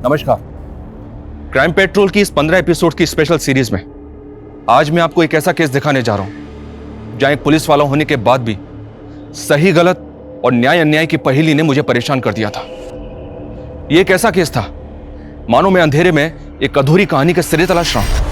नमस्कार। Crime petrol की इस 15 एपिसोड की स्पेशल सीरीज में आज मैं आपको एक ऐसा केस दिखाने जा रहा हूं जहां एक पुलिस वाला होने के बाद भी सही गलत और न्याय अन्याय की पहेली ने मुझे परेशान कर दिया था। यह एक ऐसा केस था मानो मैं अंधेरे में एक अधूरी कहानी के सिरे तलाश रहा हूं।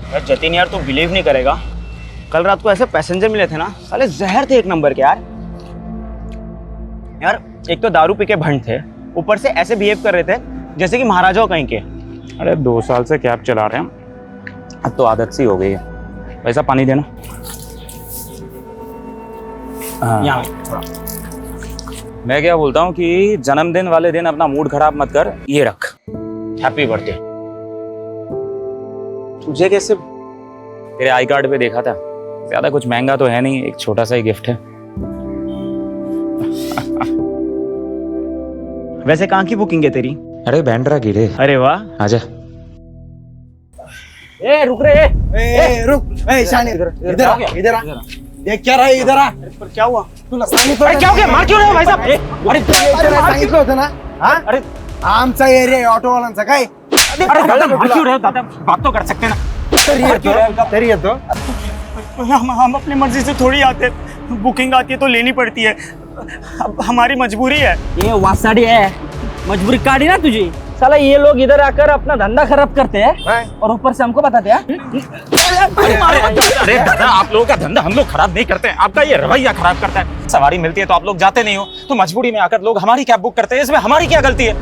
यार जतिन यार, तू बिलीव नहीं करेगा, कल रात को ऐसे पैसेंजर मिले थे ना, साले जहर थे एक नंबर के यार। यार एक तो दारू पी के भंड थे, ऊपर से ऐसे बिहेव कर रहे थे जैसे कि महाराजाओं कहीं के। अरे 2 साल से कैब चला रहे हैं, अब तो आदत सी हो गई है। वैसा पानी देना। यहाँ थोड़ा। मैं क्या बोलता हूँ कि जन्मदिन वाले दिन अपना मूड खराब मत कर, ये रख। Happy birthday. तुझे कैसे? तेरे आई कार्ड पे देखा था, ज्यादा कुछ महंगा तो है नहीं, एक छोटा सा ही गिफ्ट है। वैसे कहाँ की बुकिंग है तेरी? अरे बैंड्रा की रे। अरे वाह, आजा। ए रुक रे, रुक, शानी इधर आ। देख क्या रहा है, इधर आ। पर क्या हुआ? तुला सांगितलं अरे क्या हो गया? मार क्यों रहे हो भाई साहब? अरे सांगितलं होतं ना? हा? अरे आमचा एरिया आहे ऑटोवाल्यांचा काय? अरे दादा मार क्यों रहे हो? दादा बात तो कर सकते ना। तरी येतो हम अपनी मर्जी से थोड़ी आते, बुकिंग आती है तो लेनी पड़ती है, अब हमारी मजबूरी है। ये वासाड़ी है, मजबूरी काटी ना तुझी। साला ये लोग इधर आकर अपना धंधा खराब करते हैं और ऊपर से हमको बताते हैं। अरे दादा, आप लोगों का धंधा हम लोग खराब नहीं करते हैं, आपका ये रवैया खराब करता है। सवारी मिलती है तो आप लोग जाते नहीं हो, तो मजबूरी में आकर लोग हमारी कैब बुक करते हैं, इसमें हमारी क्या गलती है?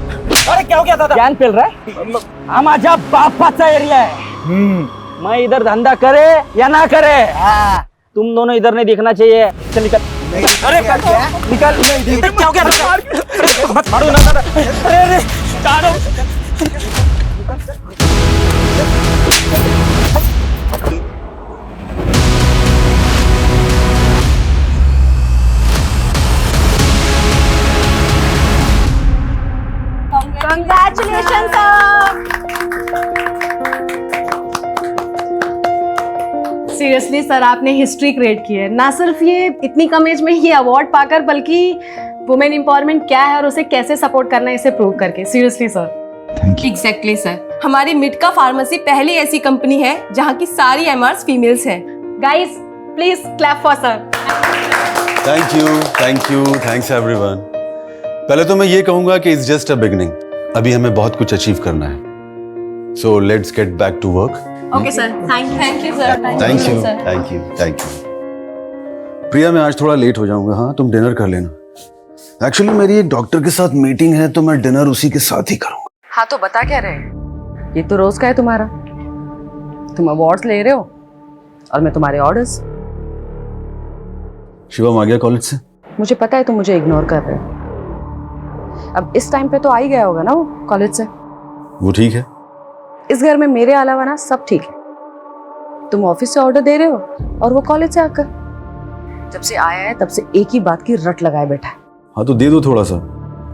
अरे क्या हो गया दादा? ज्ञान पेल रहा है? हम माझ्या बापाचा एरिया है, मैं इधर धंधा करे या ना करे, तुम दोनों इधर नहीं दिखना चाहिए। चल निकल। अरे निकल। क्या हो गया दादा? मत मारो ना दादा। अरे Congratulations सीरियसली सर, आपने हिस्ट्री क्रिएट की है। ना सिर्फ ये इतनी कम एज में ये अवार्ड पाकर, बल्कि वुमेन एम्पावरमेंट क्या है और उसे कैसे सपोर्ट करना है इसे प्रूव करके। Seriously sir. एग्जैक्टली सर, हमारी मिडका फार्मेसी पहली ऐसी कंपनी है जहाँ की सारी एमआरस फीमेल्स हैं। Guys please clap for sir. Thank you, thanks everyone. पहले तो मैं ये कहूंगा कि इट्स जस्ट अ बिगिनिंग, अभी हमें बहुत कुछ अचीव करना है। So let's get back to work. Okay sir, thank you sir. Thank you. Priya, मैं आज थोड़ा लेट हो जाऊंगा, हाँ तुम डिनर कर लेना। एक्चुअली मेरी एक डॉक्टर के साथ मीटिंग है, तो मैं डिनर उसी के साथ ही करूंगा। हाँ तो बता क्या रहे? ये तो रोज का है तुम्हारा, तुम अवार्ड्स ले रहे हो और मैं तुम्हारे ऑर्डर्स। शिवम आ गया कॉलेज से? मुझे पता है तुम मुझे इग्नोर कर रहे हो। अब इस टाइम पे तो आ ही गया होगा ना वो कॉलेज से। वो ठीक है। इस घर में मेरे अलावा ना सब ठीक है। तुम ऑफिस से ऑर्डर दे रहे हो और वो कॉलेज से आकर। जब से आया है तब से एक ही बात की रट लगाए बैठा है। हाँ तो दे दो थोड़ा सा,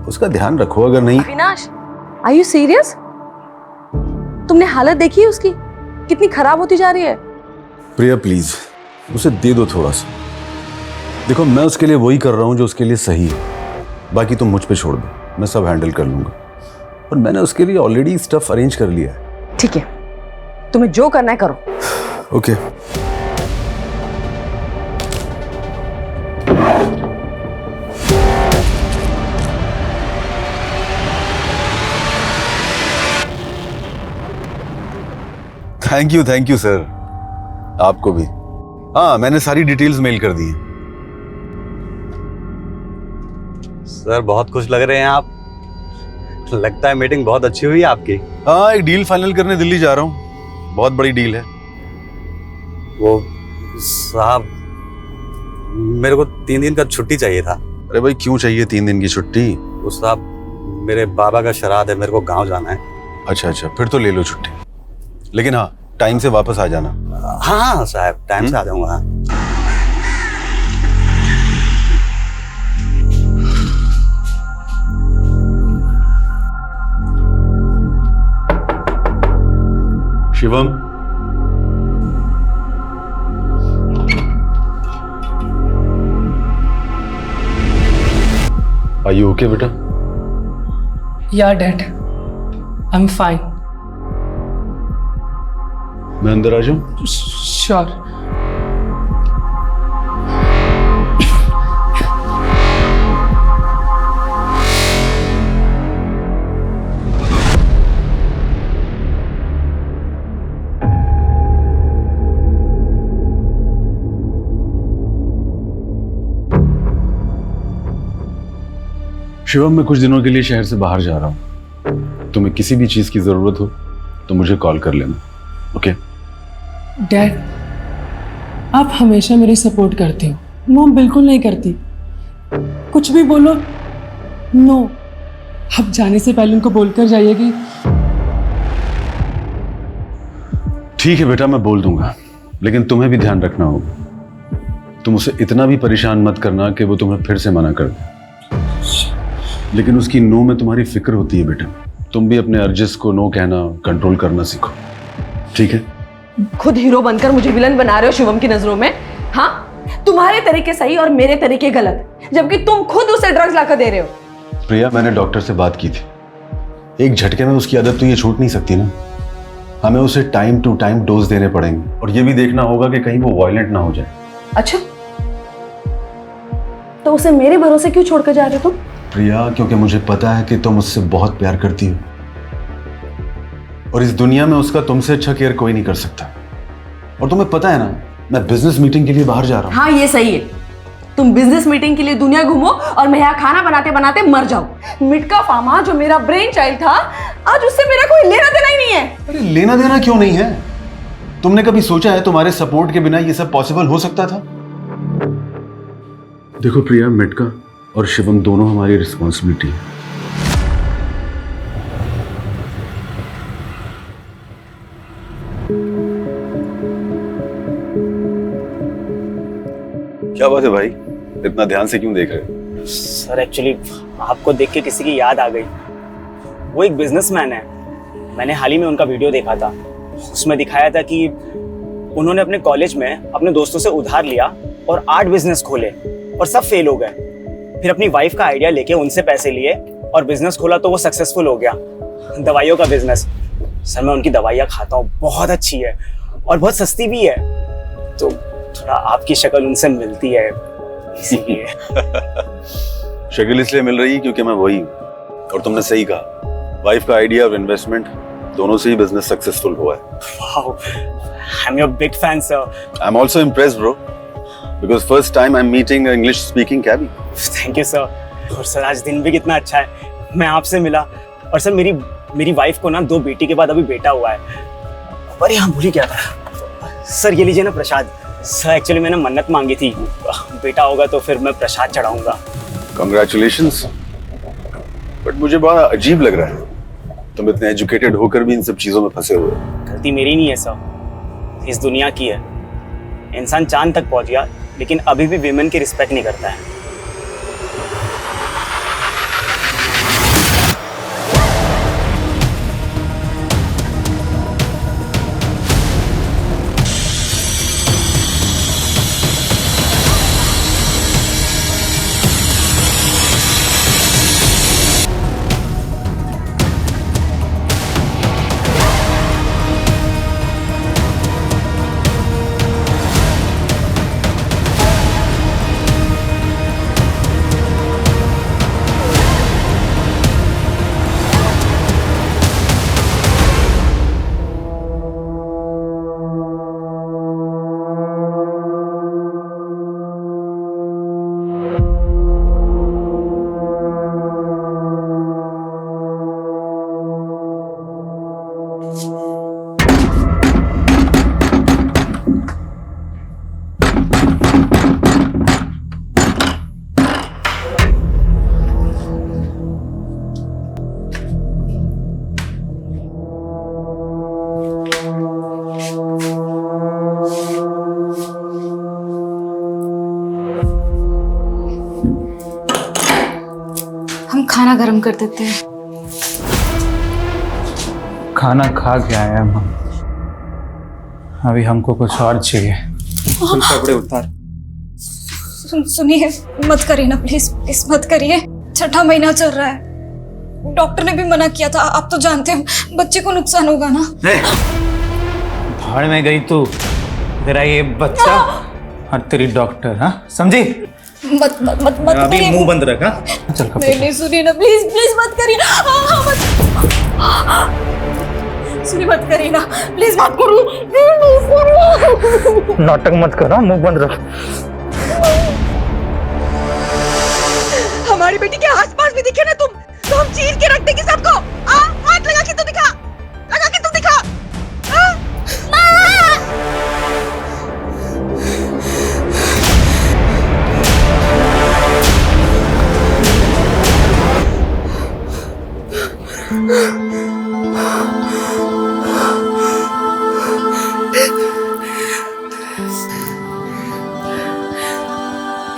उसका ध्यान रखो। अगर नहीं। Avinash, are you serious? तुमने हालत देखी है उसकी, कितनी खराब होती जा रही है। प्रिया प्लीज, उसे दे दो थोड़ा सा। देखो मैं उसके लिए वही कर रहा हूँ जो उसके लिए सही है, बाकी तुम मुझ पे छोड़ दो, मैं सब हैंडल कर लूंगा। और मैंने उसके लिए ऑलरेडी स्टफ अरेंज कर लिया है। ठीक है, तुम्हें जो करना है करो। ओके। Thank you sir. आपको भी। हाँ, मैंने सारी डिटेल्स मेल कर दी हैं। सर बहुत खुश लग रहे हैं आप, लगता है मीटिंग बहुत अच्छी हुई आपकी। हाँ, एक डील फाइनल करने दिल्ली जा रहा हूँ, बहुत बड़ी डील है। वो साहब, मेरे को 3 दिन का छुट्टी चाहिए था। अरे भाई क्यों चाहिए 3 दिन की छुट्टी? वो साहब मेरे बाबा का श्राद्ध है, मेरे को गांव जाना है। अच्छा अच्छा, फिर तो ले लो छुट्टी, लेकिन हाँ टाइम से वापस आ जाना। हाँ हाँ साहब, टाइम से आ जाऊंगा। हाँ। शिवम, आर यू ओके बेटा? Yeah, Dad. I'm fine. मैं अंदर आ जाऊं? Sure. शिवम, मैं कुछ दिनों के लिए शहर से बाहर जा रहा हूं। तुम्हें किसी भी चीज की जरूरत हो तो मुझे कॉल कर लेना, ओके? डैड, आप हमेशा मेरी सपोर्ट करते हो, मॉम बिल्कुल नहीं करती। कुछ भी बोलो, नो। आप जाने से पहले उनको बोलकर जाइए कि ठीक है बेटा, मैं बोल दूंगा, लेकिन तुम्हें भी ध्यान रखना होगा। तुम उसे इतना भी परेशान मत करना कि वो तुम्हें फिर से मना कर दे। लेकिन उसकी नो में तुम्हारी फिक्र होती है बेटा। तुम भी अपने अर्जिस को नो कहना, कंट्रोल करना सीखो, ठीक है? खुद हीरो बनकर मुझे विलन बना रहे हो शिवम की नजरों में। हाँ, तुम्हारे तरीके सही और मेरे तरीके गलत, जबकि तुम खुद उसे ड्रग्स लाकर दे रहे हो। प्रिया, मैंने डॉक्टर से बात की थी। एक झटके में उसकी आदत तो ये छूट नहीं सकती ना। हमें उसे टाइम टू टाइम डोज देने पड़ेंगे, और ये भी देखना होगा कि कहीं वो वायलेंट ना हो जाए। अच्छा, तो उसे मेरे भरोसे क्यों छोड़कर जा रहे हो तुम? प्रिया, क्योंकि मुझे पता है कि तुम उससे बहुत प्यार करती हो, और इस दुनिया में उसका तुमसे अच्छा केयर कोई नहीं कर सकता। और तुम्हें पता है ना, मैं बिजनेस मीटिंग के लिए बाहर जा रहा हूँ। हाँ, ये सही है। तुम बिजनेस मीटिंग के लिए दुनिया घूमो और मैं यहाँ खाना बनाते बनाते मर जाऊं। मिटका फार्मा जो मेरा ब्रेन चाइल्ड था, आज उससे मेरा कोई लेना देना ही नहीं है। अरे लेना देना क्यों नहीं है? तुमने कभी सोचा है तुम्हारे सपोर्ट के बिना ये सब पॉसिबल हो सकता था? देखो प्रिया, मिटका और शिवम दोनों हमारी रिस्पॉन्सिबिलिटी है। क्या बात है भाई, इतना ध्यान से क्यों देख रहे हो? सर एक्चुअली आपको देख के किसी की याद आ गई। वो एक बिजनेसमैन है, मैंने हाल ही में उनका वीडियो देखा था। उसमें दिखाया था कि उन्होंने अपने कॉलेज में अपने दोस्तों से उधार लिया और 8 बिजनेस खोले और सब फेल हो गए। फिर अपनी वाइफ का आइडिया लेके उनसे पैसे लिए और बिजनेस खोला तो वो सक्सेसफुल हो गया, दवाइयों का बिजनेस। सर मैं उनकी दवाइयाँ खाता हूँ, बहुत अच्छी है और बहुत सस्ती भी है, तो थोड़ा आपकी शक्ल उनसे मिलती है इसीलिए। शक्ल इसलिए मिल रही है क्योंकि मैं वही हूँ। और तुमने सही कहा, वाइफ का आइडिया और इन्वेस्टमेंट दोनों से ही बिजनेस सक्सेसफुल हुआ है। Wow, I'm your big fan, sir. I'm also impressed, bro. Because first time I'm meeting an English speaking cabbie. Thank you, sir. और सर आज दिन भी कितना अच्छा है, मैं आपसे मिला। और सर मेरी वाइफ को ना 2 बेटी के बाद अभी बेटा हुआ है। पर यहाँ भूल ही क्या था सर, ये लीजिए ना प्रसाद। सर एक्चुअली मैंने मन्नत मांगी थी, बेटा होगा तो फिर मैं प्रसाद चढ़ाऊंगा। Congratulations. बट मुझे बड़ा अजीब लग रहा है, तुम इतने एजुकेटेड होकर भी इन सब चीजों में फंसे हुए। गलती मेरी नहीं है सर, इस दुनिया की है। इंसान चांद तक पहुंच गया लेकिन अभी भी विमेन की रिस्पेक्ट नहीं करता है। गर्म कर देते हैं। खाना खा के आया हम, अभी हमको कुछ और चाहिए। कपड़े उतार। सुनिए, मत करिए ना प्लीज, प्लीज मत करिए। 6ठा महीना चल रहा है, डॉक्टर ने भी मना किया था। आप तो जानते हो बच्चे को नुकसान होगा ना। भाड़ में गई तू, तेरा ये बच्चा और तेरी डॉक्टर, हाँ समझी? मत मत मत मत अभी करिए। मुंह बंद रखा। चल कपड़े नहीं सुनिए ना प्लीज, प्लीज मत करिए। सुनिए, मत करिए ना प्लीज, मत करो। नाटक मत करो, मुंह बंद रख। हमारी बेटी के आसपास भी दिखे ना तुम, तो हम चीर के रख देंगे सबको। हाथ लगा के तो दिखा, लगा के तो दिखा।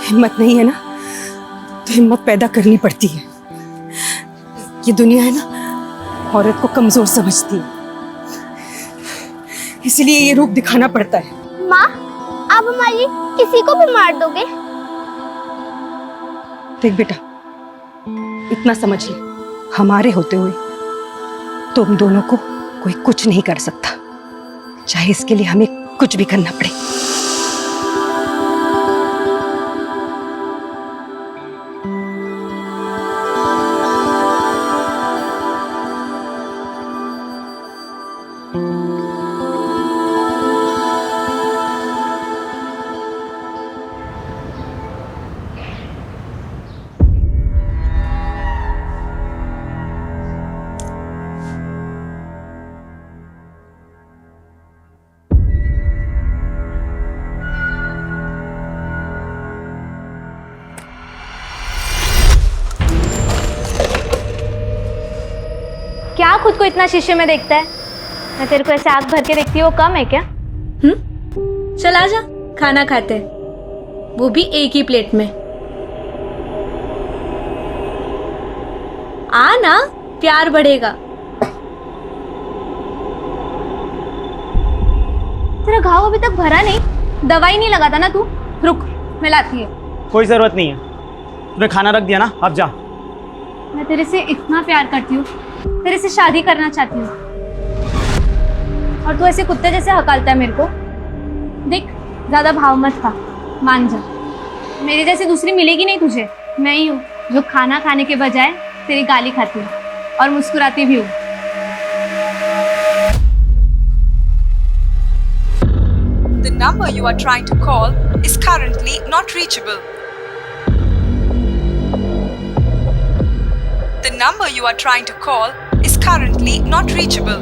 हिम्मत नहीं है ना तो हिम्मत पैदा करनी पड़ती है। ये दुनिया है ना, औरत को कमजोर समझती है, इसलिए ये रूप दिखाना पड़ता है। माँ, आप हमारी किसी को भी मार दोगे? देख बेटा, इतना समझ ले, हमारे होते हुए तुम दोनों को कोई कुछ नहीं कर सकता, चाहे इसके लिए हमें कुछ भी करना पड़े। क्या खुद को इतना शीशे में देखता है? मैं तेरे को ऐसे आंख भर के देखती हूँ, वो कम है क्या? चल आजा, खाना खाते हैं, वो भी एक ही प्लेट में। आ ना, प्यार बढ़ेगा। तेरा घाव अभी तक भरा नहीं? दवाई नहीं लगाता ना तू? रुक, मैं लाती है। कोई जरूरत नहीं है, तूने खाना रख दिया ना, अब जा। मैं तेरे से इतना प्यार करती हूँ, तेरे से शादी करना चाहती हूँ, और तू ऐसे कुत्ते जैसे हकालता है मेरे को। देख, ज्यादा भाव मत खा, मान जा। मेरी जैसी दूसरी मिलेगी नहीं तुझे। मैं ही हूँ जो खाना खाने के बजाय तेरी गाली खाती हूँ और मुस्कुराती भी हूँ। The number you are trying to call is currently not reachable. The number you are trying to call is currently not reachable.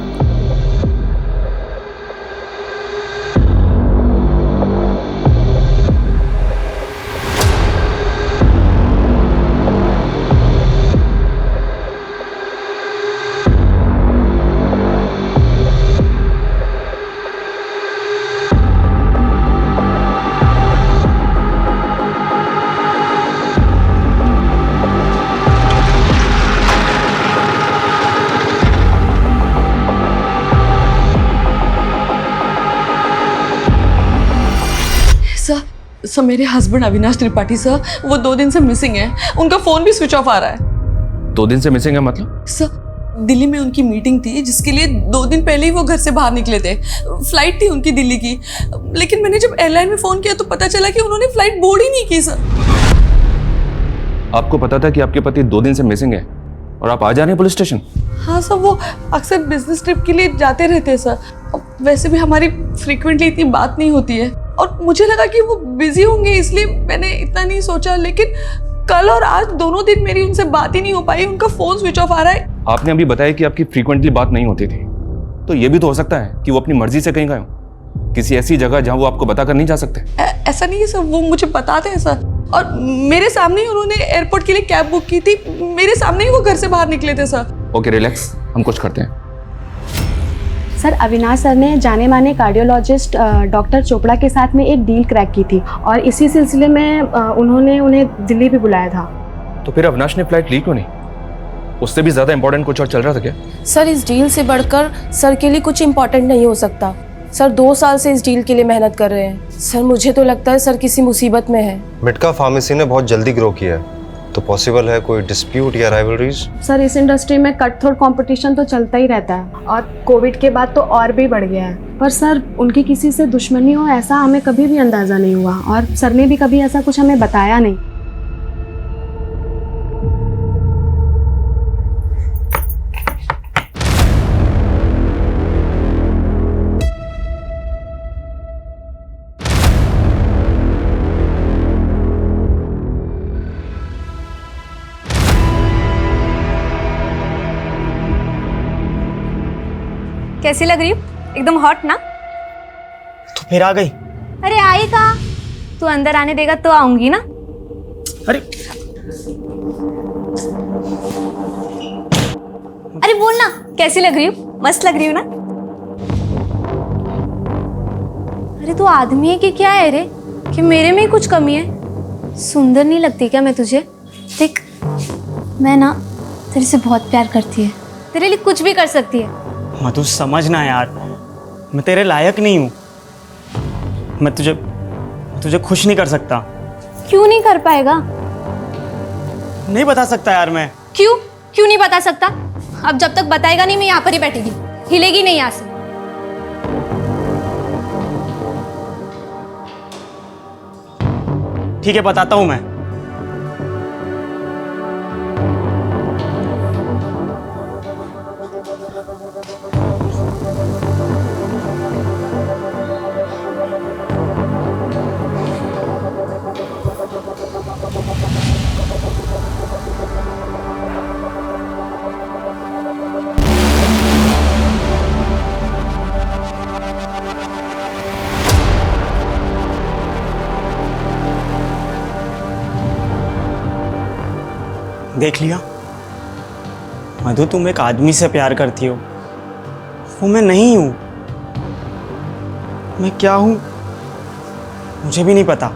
Sir, मेरे हस्बैंड अविनाश त्रिपाठी सर, वो 2 दिन से मिसिंग है। उनका फोन भी स्विच ऑफ आ रहा है। 2 दिन से मिसिंग है मतलब? सर, दिल्ली में उनकी मीटिंग थी जिसके लिए 2 दिन पहले ही वो घर से बाहर निकले थे। फ्लाइट थी उनकी दिल्ली की, लेकिन मैंने जब एयरलाइन में फोन किया तो पता चला कि उन्होंने फ्लाइट बोर्ड ही नहीं की। सर, आपको पता था कि आपके पति 2 दिन से मिसिंग है और आप आ जा रहे हैं पुलिस स्टेशन? हाँ सर, वो अक्सर बिजनेस ट्रिप के लिए जाते रहते हैं सर। वैसे भी हमारी फ्रीक्वेंटली इतनी बात नहीं होती है, और मुझे लगा कि वो बिजी होंगे इसलिए मैंने इतना नहीं सोचा। लेकिन कल और आज दोनों दिन मेरी उनसे बात ही नहीं हो पाई, उनका फोन स्विच ऑफ आ रहा है। आपने अभी बताया कि आपकी फ्रीक्वेंटली बात नहीं होती थी, तो ये भी तो हो सकता है कि वो अपनी मर्जी से कहीं गए हो, किसी ऐसी जगह जहां वो आपको बताकर नहीं जा सकते। ऐसा नहीं है सर, वो मुझे बताते हैं सर, और मेरे सामने ही उन्होंने एयरपोर्ट के लिए कैब बुक की थी, मेरे सामने ही वो घर से बाहर निकले थे सर। ओके, रिलैक्स, हम कुछ करते हैं। सर, अविनाश सर ने जाने माने कार्डियोलॉजिस्ट डॉक्टर चोपड़ा के साथ में एक डील क्रैक की थी, और इसी सिलसिले में उन्होंने उन्हें दिल्ली भी बुलाया था। तो फिर अविनाश ने फ्लाइट ली क्यों नहीं? उससे भी ज्यादा इंपॉर्टेंट कुछ और चल रहा था क्या? सर इस डील से बढ़कर सर के लिए कुछ इम्पोर्टेंट नहीं हो सकता। सर 2 साल से इस डील के लिए मेहनत कर रहे हैं। सर मुझे तो लगता है सर किसी मुसीबत में है। मिटका फार्मेसी ने बहुत जल्दी ग्रो किया है, तो पॉसिबल है कोई डिस्प्यूट या राइवलरीज? सर इस इंडस्ट्री में कट थ्रोट कंपटीशन तो चलता ही रहता है और कोविड के बाद तो और भी बढ़ गया है। पर सर उनकी किसी से दुश्मनी हो ऐसा हमें कभी भी अंदाजा नहीं हुआ और सर ने भी कभी ऐसा कुछ हमें बताया नहीं। कैसी लग रही हूँ? एकदम हॉट ना? तो फिर आ गई? अरे आई कहाँ? तू अंदर आने देगा तो आऊंगी ना। अरे अरे बोल ना, कैसी लग रही हूँ? मस्त लग रही हूँ ना? अरे तू आदमी है कि क्या है रे, कि मेरे में ही कुछ कमी है? सुंदर नहीं लगती क्या मैं तुझे? देख मैं ना तेरे से बहुत प्यार करती है, तेरे लिए कुछ भी कर सकती है। मधु समझना यार, मैं तेरे लायक नहीं हूँ। मैं तुझे खुश नहीं कर सकता। क्यों नहीं कर पाएगा? नहीं बता सकता यार मैं। क्यों नहीं बता सकता? अब जब तक बताएगा नहीं मैं यहाँ पर ही बैठेगी, हिलेगी नहीं यहाँ से। ठीक है बताता हूँ मैं। देख लिया मधु, तुम एक आदमी से प्यार करती हो, वो मैं नहीं हूं। मैं क्या हूं मुझे भी नहीं पता।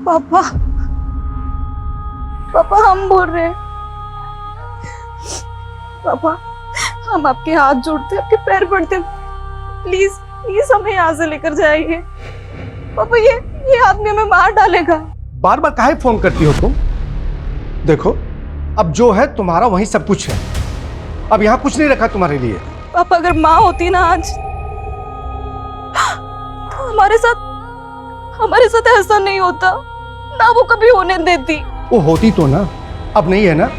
पापा पापा हम बोल रहे हैं। पापा हम आपके हाथ जोड़ते, आपके पैर पड़ते, प्लीज प्लीज हमें यहाँ से लेकर जाइए। पापा ये आदमी हमें मार डालेगा। बार बार काहे फोन करती हो तुम? देखो अब जो है तुम्हारा वही सब कुछ है, अब यहाँ कुछ नहीं रखा तुम्हारे लिए। पापा अगर माँ होती ना आज, तो हमारे साथ ऐसा नहीं होता ना, वो कभी होने देती। वो होती तो ना, अब नहीं है ना।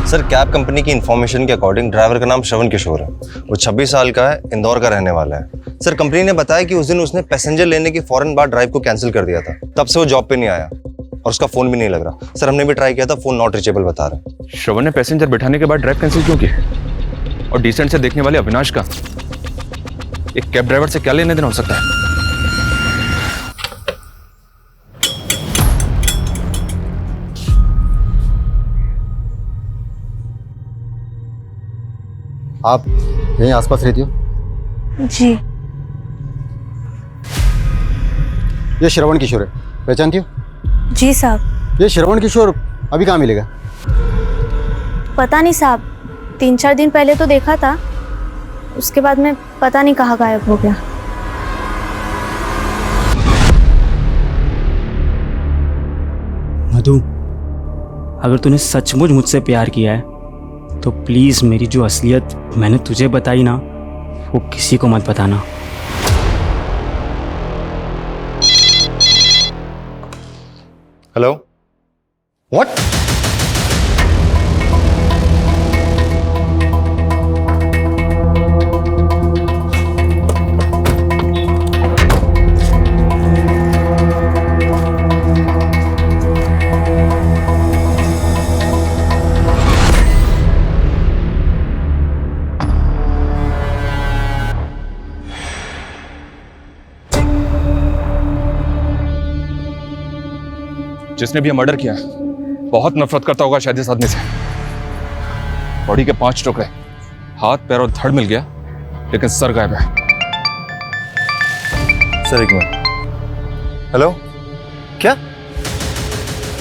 सर कैब कंपनी की इंफॉर्मेशन के अकॉर्डिंग ड्राइवर का नाम श्रवण किशोर है। वो 26 साल का है, इंदौर का रहने वाला है। सर कंपनी ने बताया कि उस दिन उसने पैसेंजर लेने के फौरन बाद ड्राइव को कैंसिल कर दिया था, तब से वो जॉब पे नहीं आया और उसका फोन भी नहीं लग रहा। सर हमने भी ट्राई किया था, फोन नॉट रीचेबल बता रहा है। श्रवण ने पैसेंजर बिठाने के बाद ड्राइव कैंसिल क्यों की? और डिसेंट से देखने वाले अविनाश का एक कैब ड्राइवर से क्या लेने देना हो सकता है? आप यहीं आसपास रहती हो? जी। ये श्रवण किशोर है, पहचानती हो? जी साहब। ये श्रवण किशोर अभी कहाँ मिलेगा? पता नहीं साहब, 3-4 दिन पहले तो देखा था, उसके बाद में पता नहीं कहाँ गायब हो गया। मधु, अगर तूने सचमुच मुझसे प्यार किया है तो प्लीज़ मेरी जो असलियत मैंने तुझे बताई ना, वो किसी को मत बताना। Hello, what? जिसने भी ये मर्डर किया बहुत नफरत करता होगा शायद इस आदमी से। बॉडी के 5 टुकड़े, हाथ पैर और धड़ मिल गया, लेकिन सर गायब है। सर एक मिनट। हेलो, क्या?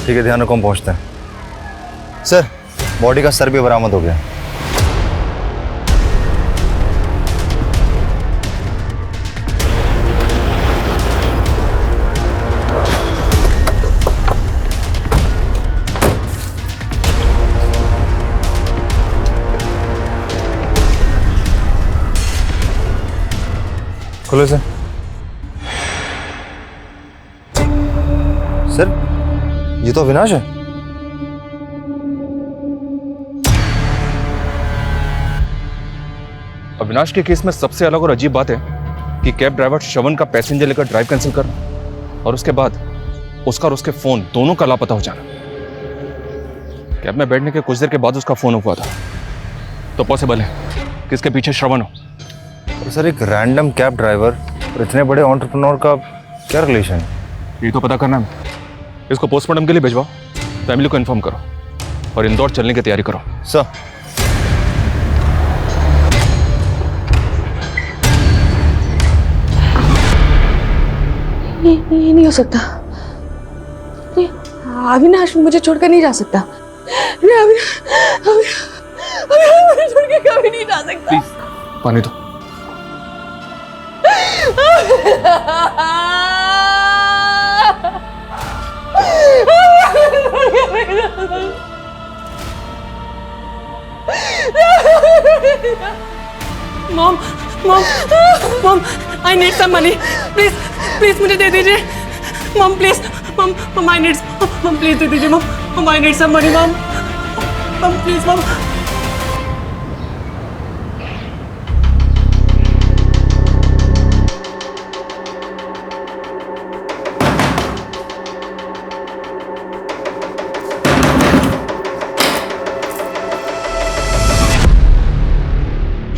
ठीक है, ध्यान रखो, हम पहुंचते हैं। सर, बॉडी का सर भी बरामद हो गया। खोलो सर। सर, ये तो अविनाश है। अविनाश के केस में सबसे अलग और अजीब बात है कि कैब ड्राइवर श्रवण का पैसेंजर लेकर ड्राइव कैंसिल करना और उसके बाद उसका और उसके फोन दोनों का लापता हो जाना। कैब में बैठने के कुछ देर के बाद उसका फोन हुआ था, तो पॉसिबल है कि इसके पीछे श्रवण हो। तो सर, एक रैंडम कैब ड्राइवर और इतने बड़े एंटरप्रेन्योर का क्या रिलेशन है? ये तो पता करना है। इसको पोस्टमार्टम के लिए भिजवाओ, फैमिली को इन्फॉर्म करो और इंदौर चलने की तैयारी करो। सर, ये नहीं हो सकता। अविनाश मुझे छोड़कर नहीं जा सकता। अविनाश मुझे छोड़ के कभी नहीं जा सकता। प्लीज पानी दो। Mom mom mom, I need some money, please please मुझे दे दीजिए mom, please mom, mom I need, mom please दे दीजिए mom, mom I need some money mom, mom please mom.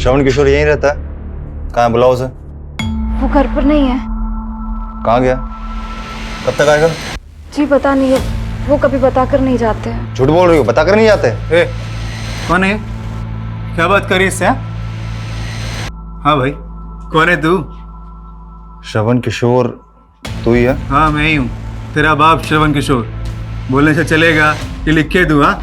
Shravan Kishore यहीं रहता है? कहाँ है, बुलाओ उसे। वो घर पर नहीं है। कहाँ गया? कब तक आएगा? जी पता नहीं है, वो कभी बताकर नहीं जाते हैं। झूठ बोल रही हो, बताकर नहीं जाते? ए, कौन है? क्या बात करी इससे? हाँ भाई, कौन है तू? श्रवण किशोर तू ही है? हाँ मैं ही हूँ, तेरा बाप श्रवण किशोर। बोलने से चलेगा कि लिख के दूँ? हाँ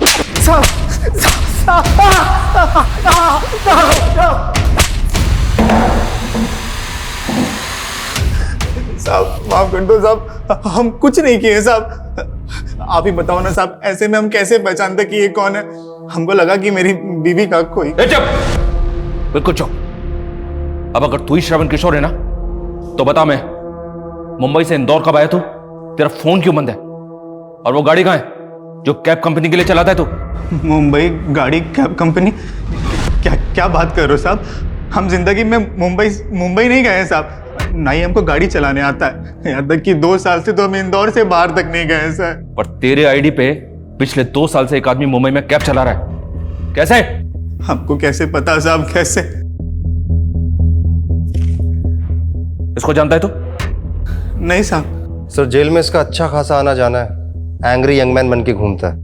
साहब माफ कर दो साहब, हम कुछ नहीं किए साहब। आप ही बताओ ना साहब, ऐसे में हम कैसे पहचानते कि ये कौन है? हमको लगा कि मेरी बीवी का कोई। चुप, बिल्कुल चुप। अब अगर तू ही श्रवण किशोर है ना, तो बता, मैं मुंबई से इंदौर कब आया तू? तेरा फोन क्यों बंद है? और वो गाड़ी कहाँ है जो कैब कंपनी के लिए चलाता है तू? मुंबई गाड़ी कैब कंपनी? क्या बात कर रहे हो साहब? हम जिंदगी में मुंबई नहीं गए हैं साहब, ना ही हमको गाड़ी चलाने आता है। यहाँ तक कि 2 साल से तो हम इंदौर से बाहर तक नहीं गए सर। पर तेरे आईडी पे पिछले 2 साल से एक आदमी मुंबई में कैब चला रहा है। कैसे? हमको कैसे पता साहब, कैसे? इसको जानता है तू? नहीं साहब। सर, जेल में इसका अच्छा खासा आना जाना है। एंग्री यंग मैन बन के घूमता है,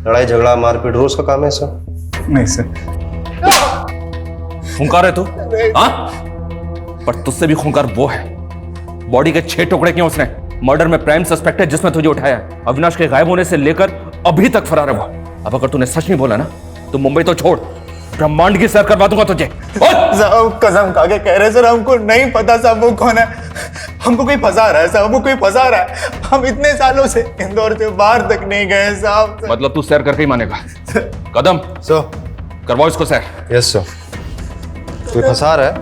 लड़ाई झगड़ा मारपीट रोज का काम है सर। नहीं सर। खूंखार है तू? हाँ, पर तुझसे भी खूंखार वो है। बॉडी के 6 टुकड़े किए उसने। मर्डर में प्राइम सस्पेक्ट है जिसमें तुझे उठाया है। अविनाश के गायब होने से लेकर अभी तक फरार है वो। अब अगर तूने सच नहीं बोला ना, तो मुंबई तो छोड़, ब्रह्मांड की सैर करवा दूंगा तुझे। साहब कसम खा के कह रहे सर, हमको नहीं पता साहब वो कौन है। हमको कोई फंसा रहा है साहब, हमको कोई फंसा रहा है। हम इतने सालों से इंदौर से बाहर तक नहीं गए साहब। मतलब तू सैर करके ही मानेगा? कदम सर, करवाओ इसको सर। Yes sir. कोई फंसा रहा है?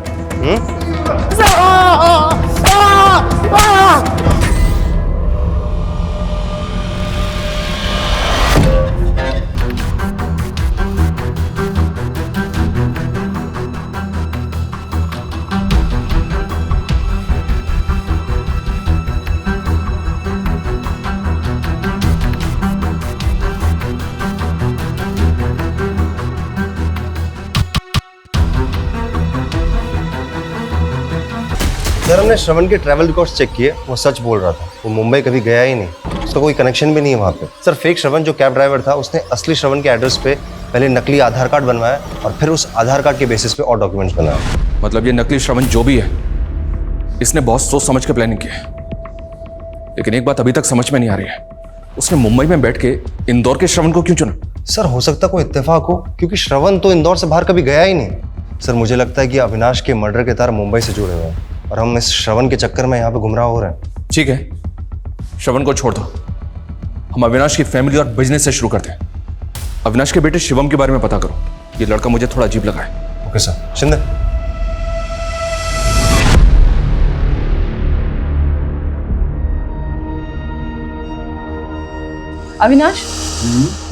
सर हमने श्रवण के ट्रैवल रिकॉर्ड्स चेक किए, वो सच बोल रहा था। वो मुंबई कभी गया ही नहीं, उसका कोई कनेक्शन भी नहीं है वहाँ पे। सर फेक श्रवण जो कैब ड्राइवर था, उसने असली श्रवण के एड्रेस पे पहले नकली आधार कार्ड बनवाया और फिर उस आधार कार्ड के बेसिस पे और डॉक्यूमेंट्स बनाया। मतलब ये नकली श्रवण जो भी है, इसने बहुत सोच समझ के प्लानिंग की है। लेकिन एक बात अभी तक समझ में नहीं आ रही है, उसने मुंबई में बैठ के इंदौर के श्रवण को क्यों चुना? सर हो सकता कोई इत्तेफाक हो, क्योंकि श्रवण तो इंदौर से बाहर कभी गया ही नहीं। सर मुझे लगता है कि अविनाश के मर्डर के तार मुंबई से जुड़े हुए हैं और हम इस श्रवण के चक्कर में यहाँ पे गुमराह हो रहे हैं। ठीक है, श्रवण को छोड़ दो, हम अविनाश की फैमिली और बिजनेस से शुरू करते हैं। अविनाश के बेटे शिवम के बारे में पता करो, ये लड़का मुझे थोड़ा अजीब लगा है। Okay sir. शिंदे। अविनाश,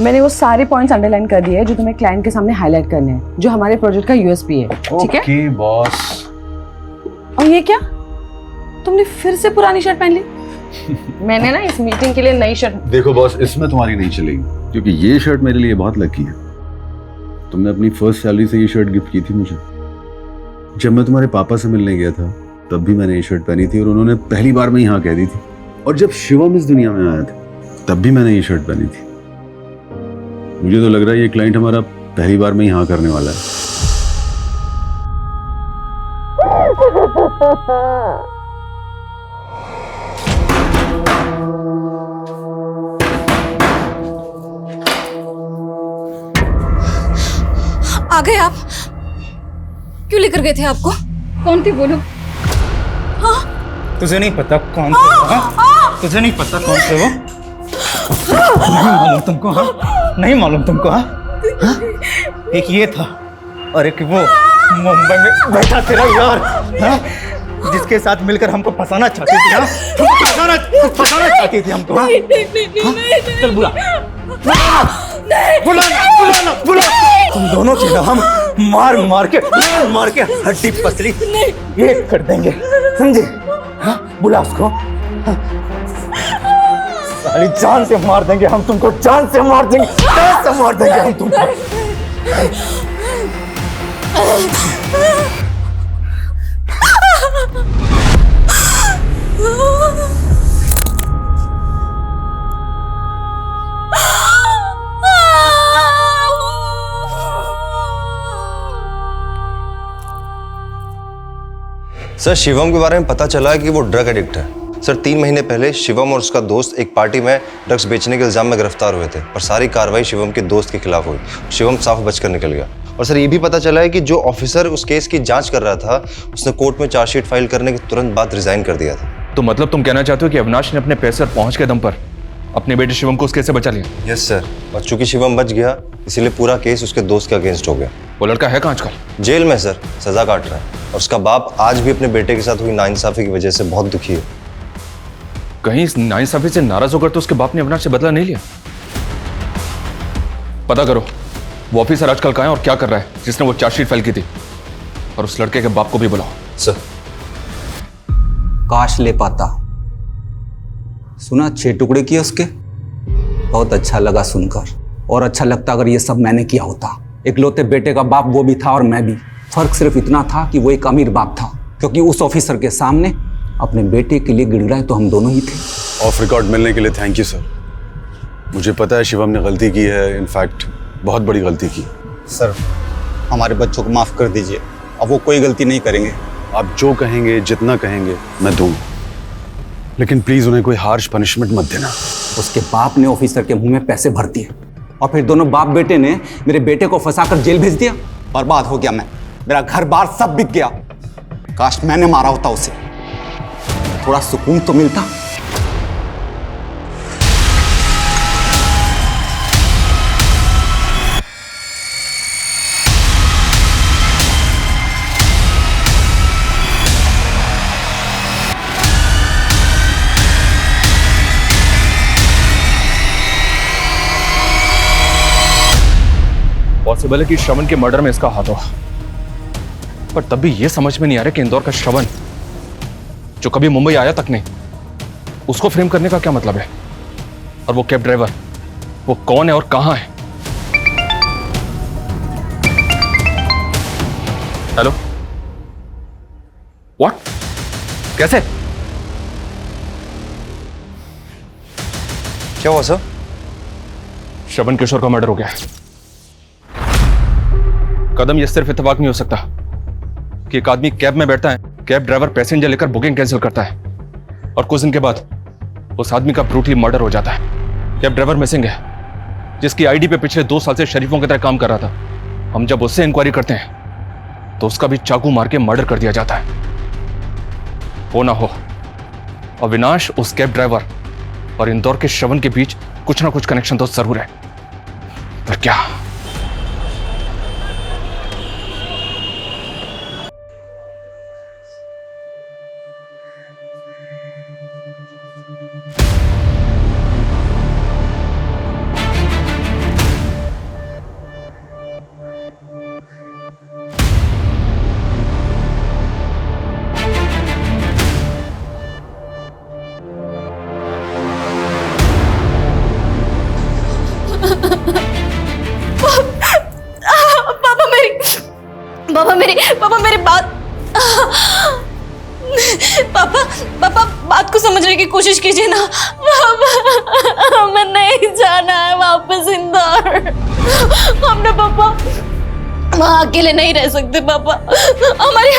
मैंने वो सारे पॉइंट्स अंडरलाइन कर दिए हैं जो तुम्हें क्लाइंट के सामने हाईलाइट करने हैं, जो हमारे प्रोजेक्ट का यूएसपी है। ठीक है? Okay boss. और ये क्या, तुमने फिर से पुरानी शर्ट पहन ली? मैंने ना इस मीटिंग के लिए नई शर्ट। देखो बॉस, इसमें तुम्हारी नहीं चलेगी, क्योंकि ये शर्ट मेरे लिए बहुत लकी है। तुमने अपनी फर्स्ट सैलरी से ये शर्ट गिफ्ट की थी मुझे। जब मैं तुम्हारे पापा से मिलने गया था तब भी मैंने ये शर्ट पहनी थी और उन्होंने पहली बार में ही हाँ कह दी थी। और जब शिवम इस दुनिया में आया था तब भी मैंने ये शर्ट पहनी थी। मुझे तो लग रहा है ये क्लाइंट हमारा पहली बार में ही हाँ करने वाला है। आ गए आप? क्यों लेकर गए थे आपको? कौन थी बोलो? हाँ? तुझे नहीं पता कौन थे वो? हाँ? तुझे नहीं पता कौन थे वो? नहीं मालूम तुमको? हाँ? नहीं मालूम तुमको? हाँ? हाँ? एक ये था और एक वो मुंबई में बैठा तेरा यार, हाँ? जिसके साथ मिलकर हमको फंसाना चाहती थी। हाँ? फंसाना चाहती थी हमको। हाँ? चल बुला बुला तुम दोनों की ना हम मार मार के हड्डी पसली एक कर देंगे, समझे? हाँ? बुला उसको। हाँ? सारी जान से मार देंगे हम तुमको, जान से मार देंगे, जान से मार देंगे हम तुमको। सर शिवम के बारे में पता चला है कि वो ड्रग एडिक्ट है। सर 3 महीने पहले शिवम और उसका दोस्त एक पार्टी में ड्रग्स बेचने के इल्जाम में गिरफ्तार हुए थे और सारी कार्रवाई शिवम के दोस्त के खिलाफ हुई। शिवम साफ बचकर निकल गया। और सर ये भी पता चला है कि जो ऑफिसर उस केस की जांच कर रहा था उसने कोर्ट में चार्जशीट फाइल करने के तुरंत बाद रिजाइन कर दिया था। तो मतलब तुम कहना चाहते हो कि अविनाश ने अपने पैसे और पहुंच के दम पर अपने बेटे शिवम को उस केस से बचा लिया? Yes sir. और चूंकि शिवम बच गया इसीलिए पूरा केस उसके दोस्त के अगेंस्ट हो गया। वो लड़का है कहाँ आजकल? जेल में सर, सजा काट रहा है। और उसका बाप आज भी अपने बेटे के साथ हुई नाइंसाफी की वजह से बहुत दुखी है। कहीं इस नाइंसाफी से नाराज होकर तो उसके बाप ने अविनाश से बदला नहीं लिया? पता करो वो ऑफिसर आजकल कहाँ है और क्या कर रहा है जिसने वो चार्जशीट फाइल की थी, और उस लड़के के बाप को भी बुलाओ। सर। काश ले पाता। सुना 6 टुकड़े किए उसके, बहुत अच्छा लगा सुनकर। और अच्छा लगता अगर ये सब मैंने किया होता। इकलौते बेटे का बाप वो भी था और मैं भी। फर्क सिर्फ इतना था कि वो एक अमीर बाप था, क्योंकि उस ऑफिसर के सामने अपने बेटे के लिए गिड़गिड़ाए तो हम दोनों ही थे। ऑफ रिकॉर्ड मिलने के लिए थैंक यू सर। मुझे पता है शिवम ने गलती की है, इनफैक्ट बहुत बड़ी गलती की। सर हमारे बच्चों को माफ कर दीजिए, अब वो कोई गलती नहीं करेंगे। आप जो कहेंगे, जितना कहेंगे मैं दूंगा, लेकिन प्लीज उन्हें कोई हार्श पनिशमेंट मत देना। उसके बाप ने ऑफिसर के मुंह में पैसे भर दिए और फिर दोनों बाप बेटे ने मेरे बेटे को फंसाकर जेल भेज दिया। बर्बाद हो गया मैं, मेरा घर बार सब बिक गया। काश मैंने मारा होता उसे, थोड़ा सुकून तो मिलता। पॉसिबल है कि श्रवण के मर्डर में इसका हाथ हो, पर तब भी यह समझ में नहीं आ रहा कि इंदौर का श्रवण, जो कभी मुंबई आया तक नहीं, उसको फ्रेम करने का क्या मतलब है? और वो कैब ड्राइवर, वो कौन है और कहां है? Hello, what? कैसे? क्या हुआ सर? श्रवण किशोर का मर्डर हो गया है। कदम, ये सिर्फ इत्तेफाक नहीं हो सकता कि एक आदमी कैब में बैठता है, कैब ड्राइवर पैसेंजर लेकर बुकिंग कैंसिल करता है और कुछ दिन के बाद उस आदमी का ब्रूटली मर्डर हो जाता है। कैब ड्राइवर मिसिंग है, जिसकी आईडी पे पिछले 2 साल से शरीफों की तरह काम कर रहा था। हम जब उससे इंक्वायरी करते हैं तो उसका भी चाकू मार के मर्डर कर दिया जाता है। हो ना हो, अविनाश, उस कैब ड्राइवर और इंदौर के श्रवण के बीच कुछ ना कुछ कनेक्शन तो जरूर है, पर क्या? पापा मेरी बात, पापा बात को समझने की कोशिश कीजिए ना। पापा, हमें नहीं जाना है वापस इंदौर। हमने पापा वहाँ अकेले नहीं रह सकते। पापा, हमारी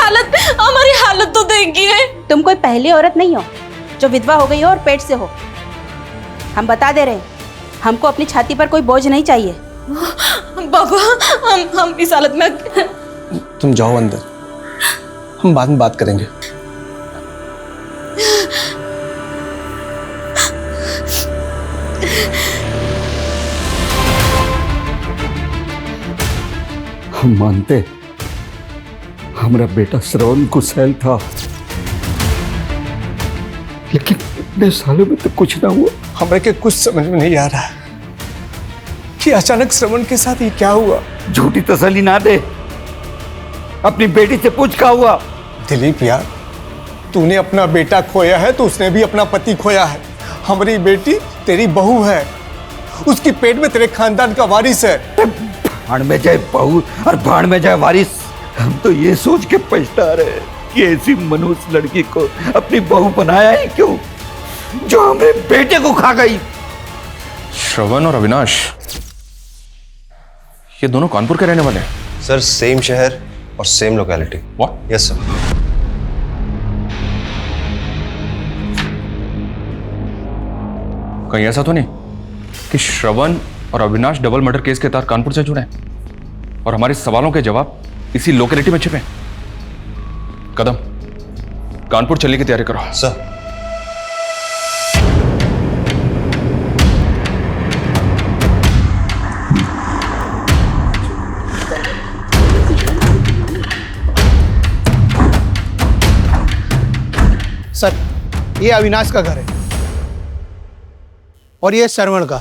हालत तो देखिए। तुम कोई पहली औरत नहीं हो जो विधवा हो गई हो और पेट से हो। हम बता दे रहे हैं, हमको अपनी छाती पर कोई बोझ नहीं चाहिए। पापा, हम इस हालत में। तुम जाओ अंदर, हम बाद में बात करेंगे। हम मानते हमारा बेटा श्रवण कुशल था, लेकिन इतने सालों में तो कुछ ना हुआ। हमें के कुछ समझ में नहीं आ रहा कि अचानक श्रवण के साथ ये क्या हुआ। झूठी तसल्ली ना दे, अपनी बेटी से पूछ क्या हुआ। दिलीप यार, तूने अपना बेटा खोया है तो उसने भी अपना पति खोया है। हमारी बेटी तेरी बहू है, उसकी पेट में तेरे खानदान का वारिस है। भाड़ में जाए बहू और भाड़ में जाए वारिस। हम तो ये सोच के पछता रहे कि ऐसी मनुष्य लड़की को अपनी बहू बनाया ही क्यों, जो हमारे बेटे को खा गई। श्रवण और अविनाश, ये दोनों कानपुर के रहने वाले हैं? सर सेम शहर और same locality. What? Yes sir. कहीं ऐसा तो नहीं कि श्रवण और अविनाश डबल मर्डर केस के तहत कानपुर से जुड़े हैं और हमारे सवालों के जवाब इसी लोकेलिटी में छिपे? कदम, कानपुर चलने की तैयारी करो। सर। सर, ये अविनाश का घर है और ये श्रवण का।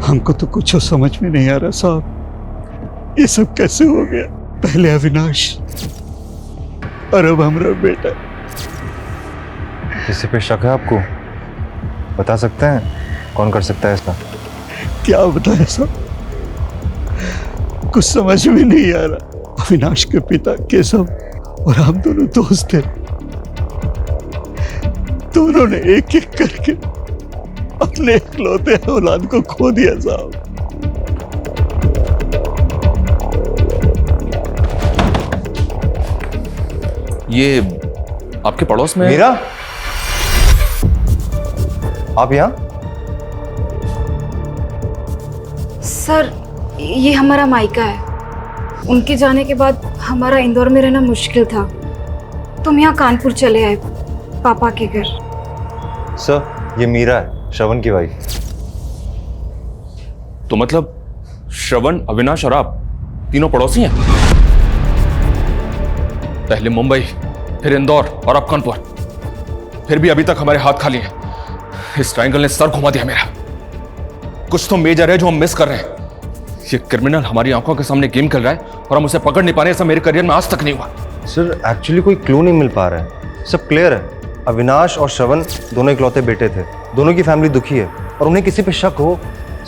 हमको तो कुछ समझ में नहीं आ रहा साहब, ये सब कैसे हो गया। पहले अविनाश और अब हमारा बेटा। किसी पे शक है आपको? बता सकते हैं कौन कर सकता है इसका? क्या बताएं साहब, कुछ समझ में नहीं आ रहा। अविनाश के पिता केशव और हम दोनों दोस्त थे। दोनों ने एक एक करके अपने इकलौते औलाद को खो दिया साहब। ये आपके पड़ोस में? मीरा, आप यहाँ? सर, ये हमारा मायका है। उनके जाने के बाद हमारा इंदौर में रहना मुश्किल था, तो हम यहाँ कानपुर चले आए पापा के घर। सर, ये मीरा है, श्रवण की वाइफ। तो मतलब श्रवण, अविनाश और आप तीनों पड़ोसी हैं? पहले मुंबई, फिर इंदौर और अब कानपुर, फिर भी अभी तक हमारे हाथ खाली हैं। इस ट्रायंगल ने सर घुमा दिया मेरा। कुछ तो मेजर है जो हम मिस कर रहे हैं। ये क्रिमिनल हमारी आंखों के सामने गेम खेल रहा है और हम उसे पकड़ नहीं पा रहे। ऐसा मेरे करियर में आज तक नहीं हुआ। सर एक्चुअली कोई क्लू नहीं मिल पा रहा है, सब क्लियर है। अविनाश और श्रवण दोनों इकलौते बेटे थे, दोनों की फैमिली दुखी है और उन्हें किसी पे शक हो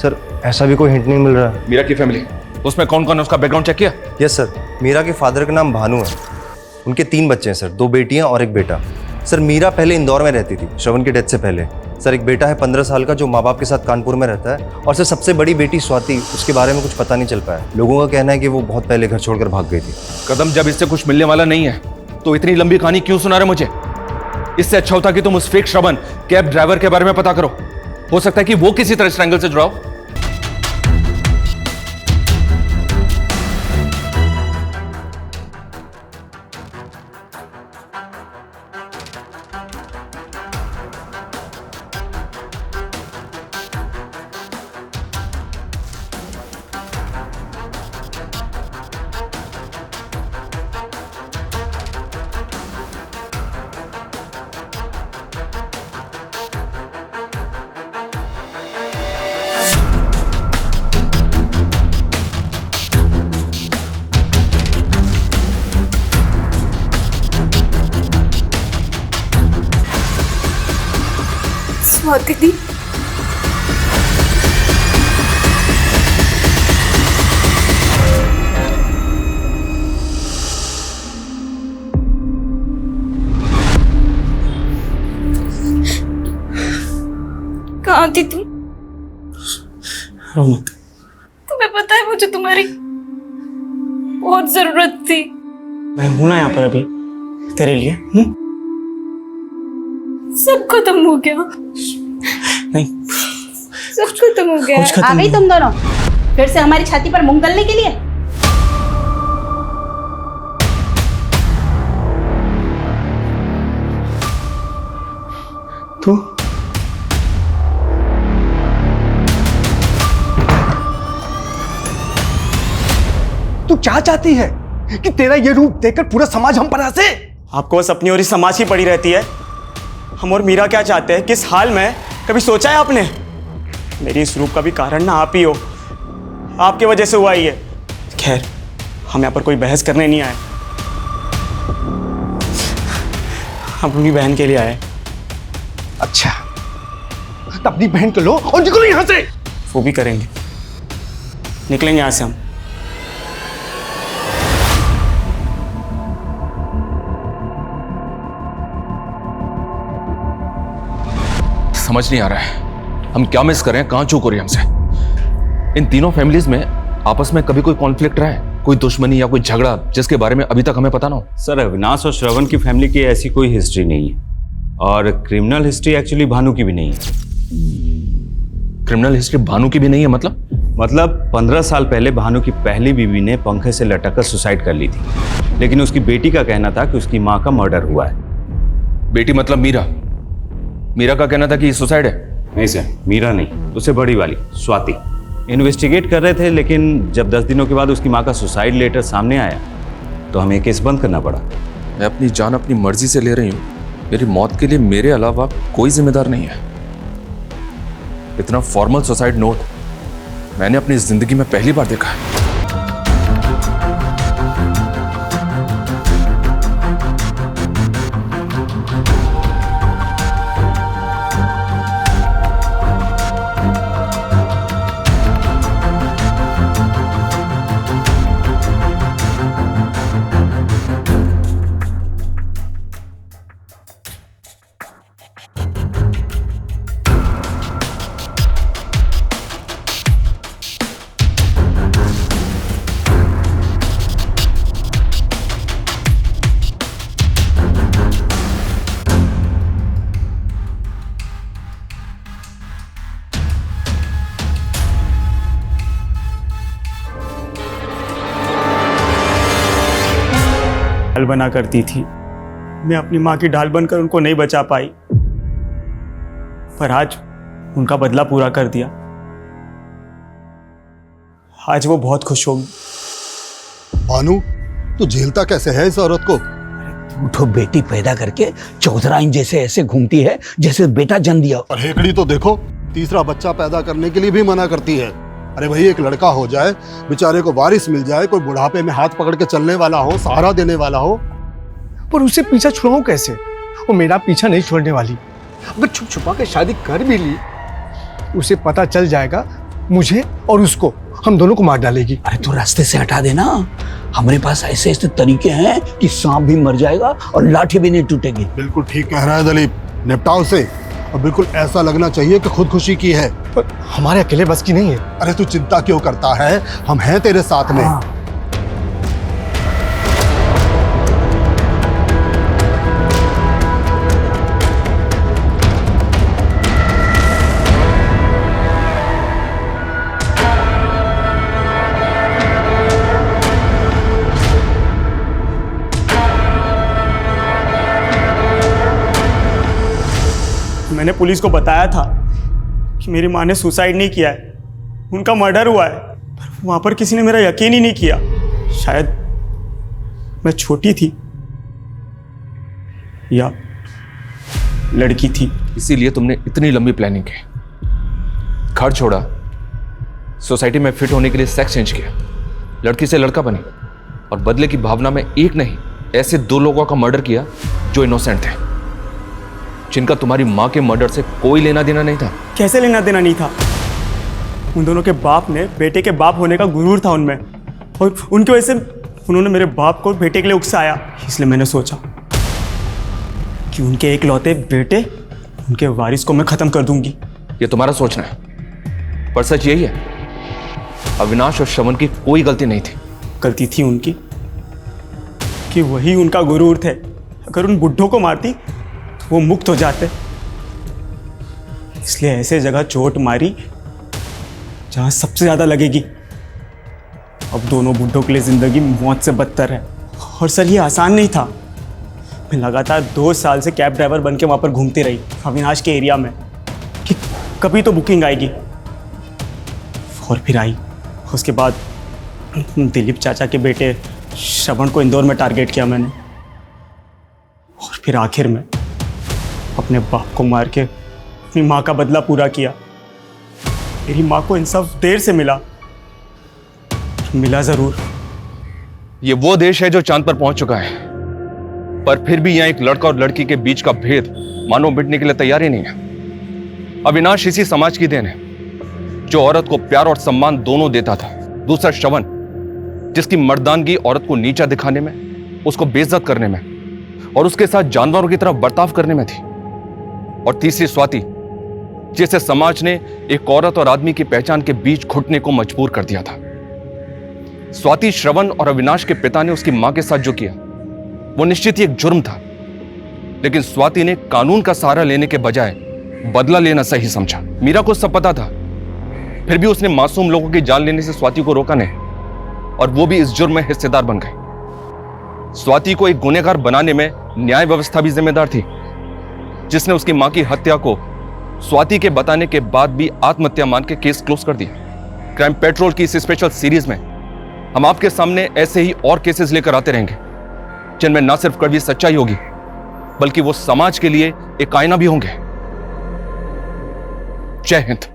सर ऐसा भी कोई हिंट नहीं मिल रहा है। मीरा की फैमिली, उसमें कौन कौन है उसका बैकग्राउंड चेक किया? यस सर, मीरा के फादर का नाम भानु है, उनके 3 बच्चे हैं सर, 2 बेटियां और 1 बेटा। सर मीरा पहले इंदौर में रहती थी श्रवण की डेथ से पहले। सर एक बेटा है 15 साल का जो माँ बाप के साथ कानपुर में रहता है। और सर सबसे बड़ी बेटी स्वाति, उसके बारे में कुछ पता नहीं चल पाया। लोगों का कहना है कि वो बहुत पहले घर छोड़कर भाग गई थी। कदम, जब इससे कुछ मिलने वाला नहीं है तो इतनी लंबी कहानी क्यों सुना रहे मुझे? इससे अच्छा होता कि तुम उस फेक श्रवण कैब ड्राइवर के बारे में पता करो। हो सकता है कि वो किसी तरह इस एंगल से जुड़ा हो। स्वाति दी, कहाँ थी तुम? तुम्हें पता है मुझे तुम्हारी बहुत जरूरत थी। मैं हूं ना यहाँ पर अभी तेरे लिए। सब खत्म हो गया। नहीं, सब खत्म हो गया। आ गई तुम दोनों फिर से हमारी छाती पर मूंग दलने के लिए? तू तू क्या चाहती है कि तेरा ये रूप देखकर पूरा समाज हम पर हंसे? आपको बस अपनी और इस समाज की पड़ी रहती है। हम और मीरा क्या चाहते हैं, किस हाल में, कभी सोचा है आपने? मेरी इस रूप का भी कारण ना आप ही हो, आपकी वजह से हुआ ही है। खैर, हम यहाँ पर कोई बहस करने नहीं आए, हम अपनी बहन के लिए आए। अच्छा, तो अपनी बहन को लो और निकलो यहाँ से। वो भी करेंगे, निकलेंगे यहाँ से हम। समझ नहीं आ रहा है हम क्या मिस कर रहे हैं, कहां चूक हो रही है हमसे। इन तीनों फैमिलीज में आपस में कभी कोई कॉन्फ्लिक्ट रहा है, कोई दुश्मनी या कोई झगड़ा जिसके बारे में अभी तक हमें पता ना हो? सर अविनाश और श्रवण की फैमिली की ऐसी कोई हिस्ट्री नहीं है और क्रिमिनल हिस्ट्री एक्चुअली भानु की भी नहीं है। क्रिमिनल हिस्ट्री भानु की भी नहीं है मतलब 15 साल पहले भानु की पहली बीवी ने पंखे से लटक कर सुसाइड कर ली थी, लेकिन उसकी बेटी का कहना था कि उसकी माँ का मर्डर हुआ है। बेटी मतलब मीरा? मीरा का कहना था कि सुसाइड है। नहीं सर, मीरा नहीं, उससे बड़ी वाली स्वाति। इन्वेस्टिगेट कर रहे थे, लेकिन जब 10 दिनों के बाद उसकी माँ का सुसाइड लेटर सामने आया तो हमें केस बंद करना पड़ा। मैं अपनी जान अपनी मर्जी से ले रही हूँ, मेरी मौत के लिए मेरे अलावा कोई जिम्मेदार नहीं है। इतना फॉर्मल सुसाइड नोट मैंने अपनी जिंदगी में पहली बार देखा है। ढाल बना करती थी, मैं अपनी माँ की ढाल बनकर उनको नहीं बचा पाई, पर आज उनका बदला पूरा कर दिया। आज वो बहुत खुश होगी। भानु, तू झेलता कैसे है इस औरत को? तू तो बेटी पैदा करके चौधराइन जैसे ऐसे घूमती है जैसे बेटा जन्म दिया। और हेकड़ी तो देखो, तीसरा बच्चा पैदा करने के लिए भी मना करती है। अरे भाई, एक लड़का हो जाए, बेचारे को वारिस मिल जाए, कोई बुढ़ापे में हाथ पकड़ के चलने वाला हो, सहारा देने वाला हो। पर उसे पीछा छुड़ाऊं कैसे? वो मेरा पीछा नहीं छोड़ने वाली। अगर छुप छुपा के शादी कर भी ली, उसे पता चल जाएगा, मुझे और उसको, हम दोनों को मार डालेगी। अरे तो रास्ते से हटा देना। हमारे पास ऐसे ऐसे तरीके हैं कि सांप भी मर जाएगा और लाठी भी नहीं टूटेगी। बिल्कुल ठीक कह रहा है दिलीप, निपटाओ से। और बिल्कुल ऐसा लगना चाहिए कि खुदकुशी की है। पर हमारे अकेले बस की नहीं है। अरे तू चिंता क्यों करता है, हम हैं तेरे साथ में। मैंने पुलिस को बताया था कि मेरी माँ ने सुसाइड नहीं किया है, उनका मर्डर हुआ है। पर वहाँ पर किसी ने मेरा यकीन ही नहीं किया। शायद मैं छोटी थी या लड़की थी। इसीलिए तुमने इतनी लंबी प्लानिंग की, घर छोड़ा, सोसाइटी में फिट होने के लिए सेक्स चेंज किया, लड़की से लड़का बनी और बदले की भावना में एक नहीं ऐसे 2 लोगों का मर्डर किया जो इनोसेंट थे, जिनका तुम्हारी माँ के मर्डर से कोई लेना देना नहीं था। कैसे लेना देना नहीं था? उन दोनों के बाप ने बेटे के बाप होने का गुरूर था उनमें, और उनकी वजह से उन्होंने मेरे बाप को बेटे के लिए उकसाया। इसलिए मैंने सोचा कि उनके एकलौते बेटे, उनके वारिस को मैं खत्म कर दूंगी। ये तुम्हारा सोचना है, पर सच यही है, अविनाश और श्रवण की कोई गलती नहीं थी। गलती थी उनकी कि वही उनका गुरूर थे। अगर उन बुड्ढों को मारती तो वो मुक्त हो जाते। इसलिए ऐसे जगह चोट मारी जहां सबसे ज्यादा लगेगी। अब दोनों बुड्ढों के लिए जिंदगी मौत से बदतर है। और सर, ये आसान नहीं था। मैं लगातार 2 साल से कैब ड्राइवर बन के वहां पर घूमती रही अविनाश के एरिया में कि कभी तो बुकिंग आएगी, और फिर आई। उसके बाद दिलीप चाचा के बेटे श्रवण को इंदौर में टारगेट किया मैंने, और फिर आखिर में अपने बाप को मार के अपनी माँ का बदला पूरा किया। मेरी माँ को इंसाफ देर से मिला जरूर। ये वो देश है जो चांद पर पहुंच चुका है, पर फिर भी यहां एक लड़का और लड़की के बीच का भेद मानो मिटने के लिए तैयार ही नहीं है। अविनाश इसी समाज की देन है जो औरत को प्यार और सम्मान दोनों देता था। दूसरा श्रवण, जिसकी मर्दानगी औरत को नीचा दिखाने में, उसको बेइज्जत करने में और उसके साथ जानवरों की तरह बर्ताव करने में थी। और तीसरी स्वाति, जिसे समाज ने एक औरत और आदमी की पहचान के बीच घुटने को मजबूर कर दिया था। स्वाति, श्रवण और अविनाश के पिता ने उसकी मां के साथ जो किया वो निश्चित ही एक जुर्म था, लेकिन स्वाति ने कानून का सहारा लेने के बजाय बदला लेना सही समझा। मीरा को सब पता था, फिर भी उसने मासूम लोगों की जान लेने से स्वाति को रोका नहीं, और वो भी इस जुर्म में हिस्सेदार बन गई। स्वाति को एक गुनहगार बनाने में न्याय व्यवस्था भी जिम्मेदार थी, जिसने उसकी मां की हत्या को स्वाति के बताने के बाद भी आत्महत्या मान के केस क्लोज कर दिया। क्राइम पेट्रोल की इस स्पेशल सीरीज में हम आपके सामने ऐसे ही और केसेस लेकर आते रहेंगे, जिनमें न सिर्फ कड़वी सच्चाई होगी, बल्कि वो समाज के लिए एक आईना भी होंगे। जय हिंद।